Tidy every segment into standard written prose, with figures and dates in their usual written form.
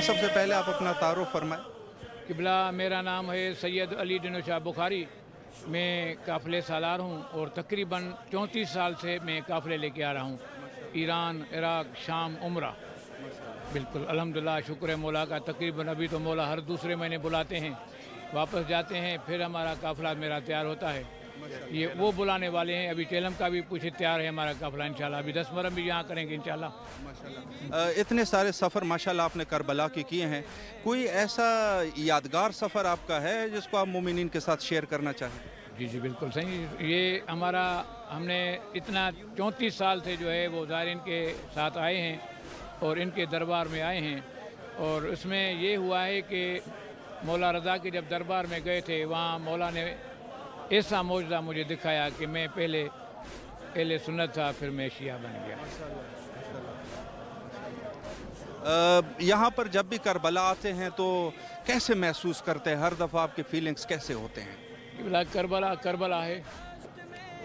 सबसे पहले आप अपना तारुफ फरमाएं। किबला, मेरा नाम है सैयद अली दिन शाह बुखारी। मैं काफ़िले सालार हूँ और तकरीबन 34 साल से मैं काफ़िले लेके आ रहा हूँ, ईरान, इराक़, शाम, उम्रा। बिल्कुल अल्हम्दुलिल्लाह, शुक्र है मौला का। तकरीबन अभी तो मौला हर दूसरे महीने बुलाते हैं, वापस जाते हैं, फिर हमारा काफ़िला मेरा तैयार होता है। ये वो बुलाने वाले हैं। अभी चेलम का भी कुछ तैयार है हमारा काफ़िला इंशाल्लाह। अभी 10 मुहर्रम भी यहाँ करेंगे इंशाल्लाह। माशाल्लाह। इतने सारे सफ़र माशाल्लाह आपने करबला के किए हैं, कोई ऐसा यादगार सफ़र आपका है जिसको आप मोमिनीन के साथ शेयर करना चाहें? जी जी बिल्कुल सही। ये हमारा, हमने इतना 34 साल से जो है वो ज़ायरीन के साथ आए हैं और इनके दरबार में आए हैं। और इसमें ये हुआ है कि मौला रज़ा के जब दरबार में गए थे, वहाँ मौला ने ऐसा मौजज़ा मुझे दिखाया कि मैं पहले सुन्नत था, फिर मैं शिया बन गया। यहाँ पर जब भी करबला आते हैं तो कैसे महसूस करते हैं? हर दफ़ा आपके फीलिंग्स कैसे होते हैं? करबला है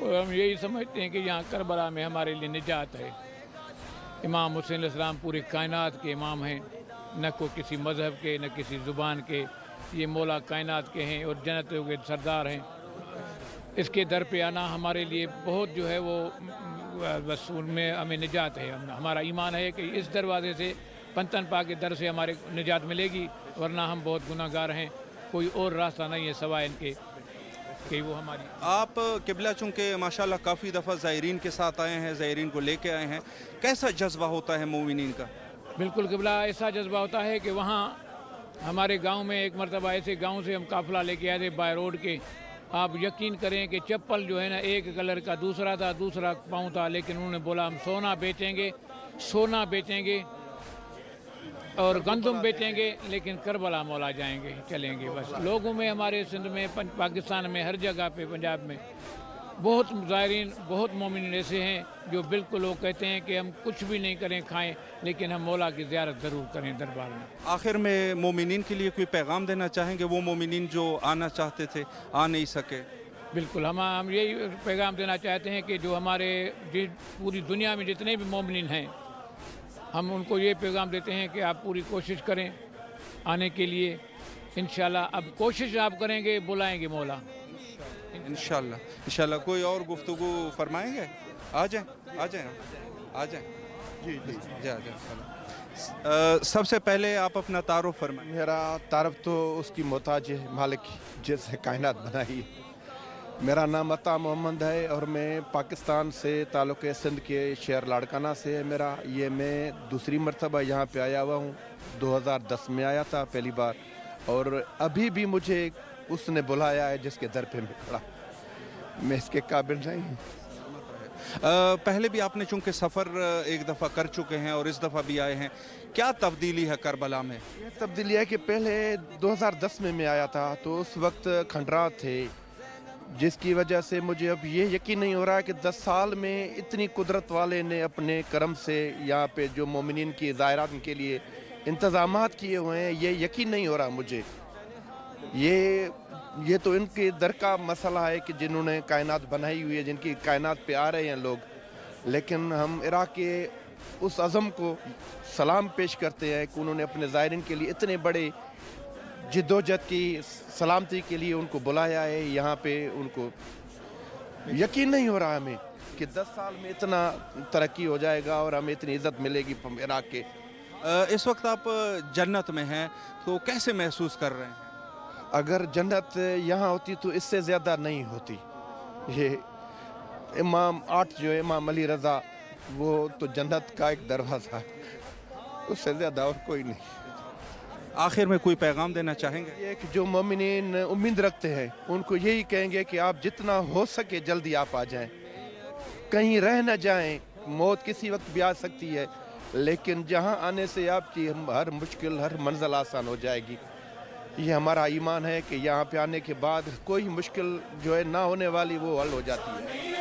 और हम यही समझते हैं कि यहाँ करबला में हमारे लिए निजात है। इमाम हुसैन अलैहिस्सलाम पूरी कायनात के इमाम हैं, न को किसी मज़हब के, न किसी ज़ुबान के। ये मौला कायनात के हैं और जन्नतों के सरदार हैं। इसके दर पे आना हमारे लिए बहुत जो है वो बस उनमें हमें निजात है। हमारा ईमान है कि इस दरवाज़े से, पंतन पाक के दर से हमारे निजात मिलेगी, वरना हम बहुत गुनाहगार हैं। कोई और रास्ता नहीं है सवाए इनके कि वो हमारी। आप किबला चूँकि माशाल्लाह काफ़ी दफ़ा ज़ायरीन के साथ आए हैं, ज़ायरीन को लेके आए हैं, कैसा जज्बा होता है मोमिनीन का? बिल्कुल किबला, ऐसा जज्बा होता है कि वहाँ हमारे गांव में एक मरतबा ऐसे गांव से हम काफ़िला लेके आए थे बाय रोड के। आप यकीन करें कि चप्पल जो है ना, एक कलर का दूसरा था, दूसरा पाँव था, लेकिन उन्होंने बोला हम सोना बेचेंगे और गंदम बेचेंगे, लेकिन करबला मौला जाएंगे, चलेंगे। बस लोगों में, हमारे सिंध में, पाकिस्तान में, हर जगह पे, पंजाब में बहुत ज़ायरीन, बहुत मोमिन ऐसे हैं जो बिल्कुल वो कहते हैं कि हम कुछ भी नहीं करें, खाएं, लेकिन हम मौला की ज़ियारत ज़रूर करें दरबार में। आखिर में मोमिनीन के लिए कोई पैगाम देना चाहेंगे, वो मोमिनीन जो आना चाहते थे आ नहीं सके? बिल्कुल, हम यही पैगाम देना चाहते हैं कि जो हमारे पूरी दुनिया में जितने भी मोमिनीन हैं, हम उनको ये पैगाम देते हैं कि आप पूरी कोशिश करें आने के लिए। इंशाल्लाह अब कोशिश आप करेंगे, बुलाएंगे मौला इंशाल्लाह। कोई और गुफ्तगू फरमाएंगे? आ जाएं। जी आ जाएं। सबसे पहले आप अपना तारुफ फरमाएं। मेरा तारुफ तो उसकी मोहताज है, मालिक जैसे कायनात बनाई। मेरा नाम अता मोहम्मद है और मैं पाकिस्तान से ताल्लुक़ सिंध के शहर लाड़काना से है मेरा। ये मैं दूसरी मरतबा यहाँ पे आया हुआ हूँ। 2010 में आया था पहली बार, और अभी भी मुझे उसने बुलाया है जिसके दर पे मैं खड़ा। मैं इसके काबिल नहीं हूँ। पहले भी आपने चूँकि सफ़र एक दफ़ा कर चुके हैं और इस दफ़ा भी आए हैं, क्या तब्दीली है करबला में? ये तब्दीली है कि पहले 2010 में मैं आया था तो उस वक्त खंडरात थे, जिसकी वजह से मुझे अब ये यकीन नहीं हो रहा है कि 10 साल में इतनी कुदरत वाले ने अपने करम से यहाँ पे जो मोमिनीन की ज़ायरात के लिए इंतज़ामात किए हुए हैं, ये यकीन नहीं हो रहा मुझे। ये तो इनके दर का मसला है कि जिन्होंने कायनात बनाई हुई है, जिनकी कायनात पे आ रहे हैं लोग। लेकिन हम इराक़ के उस अज़म को सलाम पेश करते हैं कि उन्होंने अपने ज़ायरीन के लिए इतने बड़े जिद्दोजहद की सलामती के लिए उनको बुलाया है यहाँ पे। उनको यकीन नहीं हो रहा हमें कि 10 साल में इतना तरक्की हो जाएगा और हमें इतनी इज़्ज़त मिलेगी इराक़ के। इस वक्त आप जन्नत में हैं तो कैसे महसूस कर रहे हैं? अगर जन्नत यहाँ होती तो इससे ज़्यादा नहीं होती। ये इमाम 8 जो है, इमाम अली रज़ा, वो तो जन्नत का एक दरवाज़ा है, उससे ज़्यादा और कोई नहीं। आखिर में कोई पैगाम देना चाहेंगे? ये कि जो मोमिनीन उम्मीद रखते हैं उनको यही कहेंगे कि आप जितना हो सके जल्दी आप आ जाएं, कहीं रह न जाएं। मौत किसी वक्त भी आ सकती है, लेकिन जहां आने से आपकी हर मुश्किल, हर मंजिल आसान हो जाएगी। ये हमारा ईमान है कि यहाँ पे आने के बाद कोई मुश्किल जो है ना होने वाली वो हल हो जाती है।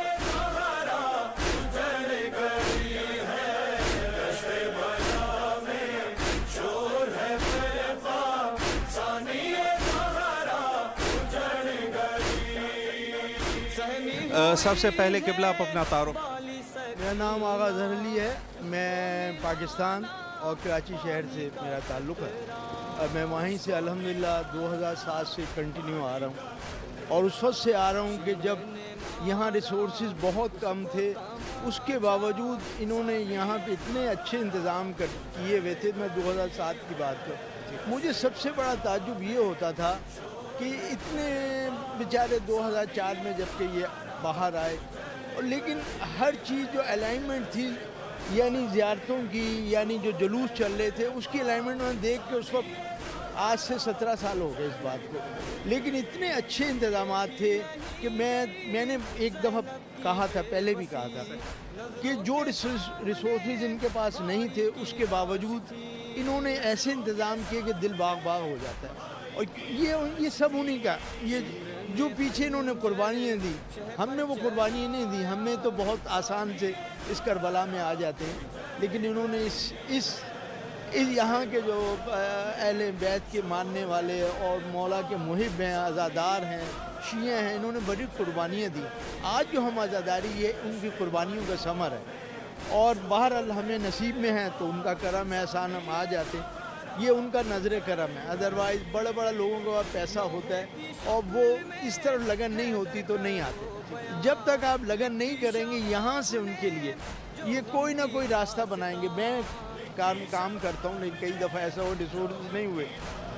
सबसे पहले किबला आप अपना तारुफ। मेरा नाम आगा ज़हर अली है, मैं पाकिस्तान اور کراچی شہر سے میرا تعلق ہے. میں وہیں سے الحمدللہ 2007 سے کنٹینیو آ رہا ہوں, اور اس وقت سے آ رہا ہوں کہ جب یہاں ریسورسز بہت کم تھے, اس کے باوجود انہوں نے یہاں پہ اتنے اچھے انتظام کیے ہوئے تھے. میں 2007 کی بات کروں, مجھے سب سے بڑا تعجب یہ ہوتا تھا کہ اتنے بیچارے 2004 میں جب کہ یہ باہر آئے, لیکن ہر چیز جو الائنمنٹ تھی, یعنی زیارتوں کی, یعنی جو جلوس چل رہے تھے, اس کی الائنمنٹ میں دیکھ کے اس وقت آج سے 17 سال ہو گئے اس بات کو, لیکن اتنے اچھے انتظامات تھے کہ میں نے ایک دفعہ کہا تھا, پہلے بھی کہا تھا, کہ جو ریسورسز ان کے پاس نہیں تھے اس کے باوجود انہوں نے ایسے انتظام کیے کہ دل باغ باغ ہو جاتا ہے. اور یہ سب انہیں کا, یہ جو پیچھے انہوں نے قربانیاں دی, ہم نے وہ قربانیاں نہیں دی. ہم نے تو بہت آسان سے اس کربلا میں آ جاتے ہیں, لیکن انہوں نے اس یہاں کے جو اہل بیت کے ماننے والے اور مولا کے محب ہیں, عزادار ہیں, شیعہ ہیں, انہوں نے بڑی قربانیاں دی. آج جو ہم عزاداری یہ ان کی قربانیوں کا ثمر ہے, اور بہرحال ہمیں نصیب میں ہے تو ان کا کرم احسان ہم آ جاتے ہیں. یہ ان کا نظر کرم ہے. ادروائز بڑے لوگوں کو پیسہ ہوتا ہے اور وہ اس طرف لگن نہیں ہوتی تو نہیں آتے. جب تک آپ لگن نہیں کریں گے یہاں سے ان کے لیے, یہ کوئی نہ کوئی راستہ بنائیں گے. میں کام کرتا ہوں, لیکن کئی دفعہ ایسا ہو ریسورس نہیں ہوئے,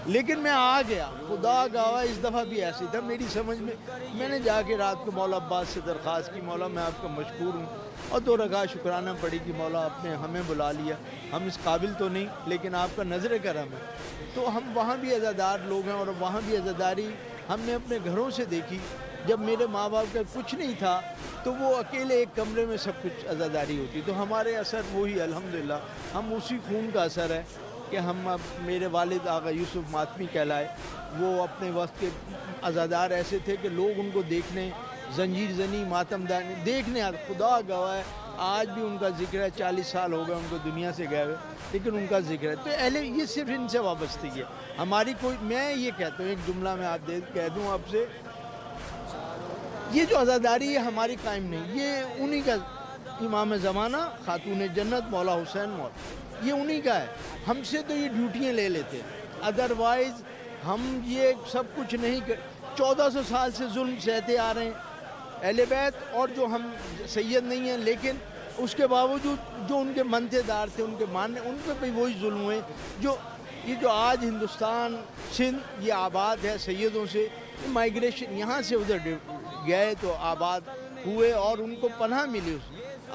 لیکن میں آ گیا, خدا گواہ اس دفعہ بھی ایسے تھا میری سمجھ میں نے جا کے رات کو مولا عباس سے درخواست کی, مولا میں آپ کا مشکور ہوں, اور 2 رکعت شکرانہ پڑھی کہ مولا آپ نے ہمیں بلا لیا, ہم اس قابل تو نہیں لیکن آپ کا نظر کرم ہے. تو ہم وہاں بھی عزادار لوگ ہیں, اور وہاں بھی عزاداری ہم نے اپنے گھروں سے دیکھی. جب میرے ماں باپ کا کچھ نہیں تھا تو وہ اکیلے ایک کمرے میں سب کچھ عزاداری ہوتی. تو ہمارے اثر وہی الحمدللہ, ہم اسی خون کا اثر ہے کہ ہم اب میرے والد آغا یوسف ماتمی کہلائے, وہ اپنے وقت کے عزادار ایسے تھے کہ لوگ ان کو دیکھنے, زنجیر زنی, ماتم دانی دیکھنے آتے. خدا گواہ ہے آج بھی ان کا ذکر ہے, 40 سال ہو گئے ان کو دنیا سے گئے ہوئے, لیکن ان کا ذکر ہے. تو یہ صرف ان سے وابستگی ہے ہماری. کوئی میں یہ کہتا ہوں, ایک جملہ میں آپ کہہ دوں آپ سے, یہ جو عزاداری ہے ہماری قائم نہیں, یہ انہی کا امام زمانہ خاتون جنت مولا حسین مولا, یہ انہی کا ہے. ہم سے تو یہ ڈیوٹیاں لے لیتے, ادروائز ہم یہ سب کچھ نہیں 1400 سال سے ظلم سہتے آ رہے ہیں اہل بیت, اور جو ہم سید نہیں ہیں, لیکن اس کے باوجود جو ان کے منتے دار تھے, ان کے ماننے, ان پہ بھی وہی ظلم ہوئے. یہ جو آج ہندوستان سندھ یہ آباد ہے سیدوں سے, مائیگریشن یہاں سے ادھر گئے تو آباد ہوئے اور ان کو پناہ ملی.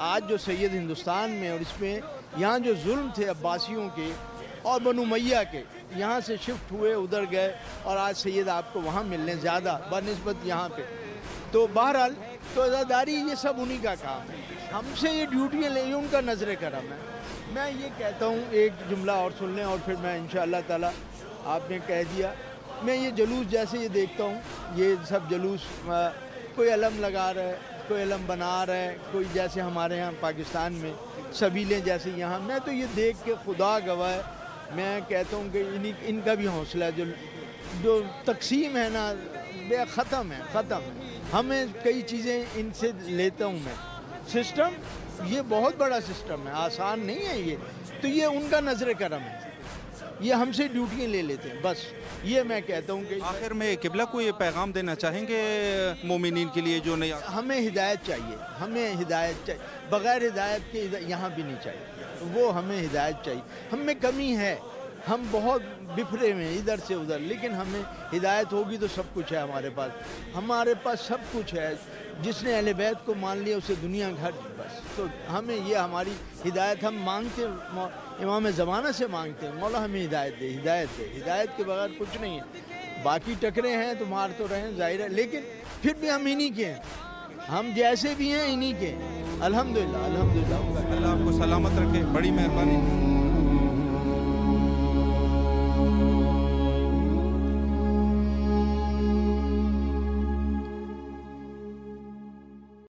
آج جو سید ہندوستان میں, اور اس میں یہاں جو ظلم تھے عباسیوں کے اور بنو امیہ کے, یہاں سے شفٹ ہوئے ادھر گئے, اور آج سید آپ کو وہاں ملنے زیادہ بنسبت یہاں پہ. تو بہرحال تو عزاداری یہ سب انہی کا کام ہے, ہم سے یہ ڈیوٹیاں لیں, ان کا نظر کرم ہے. میں یہ کہتا ہوں, ایک جملہ اور سن لیں اور پھر میں انشاءاللہ تعالی, آپ نے کہہ دیا, میں یہ جلوس جیسے یہ دیکھتا ہوں, یہ سب جلوس کوئی علم لگا رہا ہے, کوئی علم بنا رہا ہے, کوئی جیسے ہمارے ہاں پاکستان میں سبیلیں جیسے یہاں, میں تو یہ دیکھ کے خدا گواہ ہے, میں کہتا ہوں کہ ان کا بھی حوصلہ ہے, جو تقسیم ہے نا بے ختم ہے. ہمیں کئی چیزیں ان سے لیتا ہوں میں. سسٹم یہ بہت بڑا سسٹم ہے, آسان نہیں ہے یہ, تو یہ ان کا نظر کرم ہے, یہ ہم سے ڈیوٹیاں لے لیتے ہیں. بس یہ میں کہتا ہوں کہ آخر میں قبلہ کو یہ پیغام دینا چاہیں گے مومنین کے لیے جو نہیں, ہمیں ہدایت چاہیے, ہمیں ہدایت چاہیے, بغیر ہدایت کے یہاں بھی نہیں چاہیے, وہ ہمیں ہدایت چاہیے. ہم میں کمی ہے, ہم بہت بفرے میں ادھر سے ادھر, لیکن ہمیں ہدایت ہوگی تو سب کچھ ہے ہمارے پاس سب کچھ ہے. جس نے اہل بیت کو مان لیا اسے دنیا گھر, بس. تو ہمیں یہ ہماری ہدایت ہم مانگتے, امام زمانہ سے مانگتے ہیں, مولا ہمیں ہدایت دے, ہدایت کے بغیر کچھ نہیں ہے. باقی ٹکرے ہیں تو مار تو رہے ہیں ظاہر ہے, لیکن پھر بھی ہم انہی کے ہیں, ہم جیسے بھی ہیں انہی کے ہیں الحمدللہ. اللہ آپ کو سلامت رکھے, بڑی مہربانی.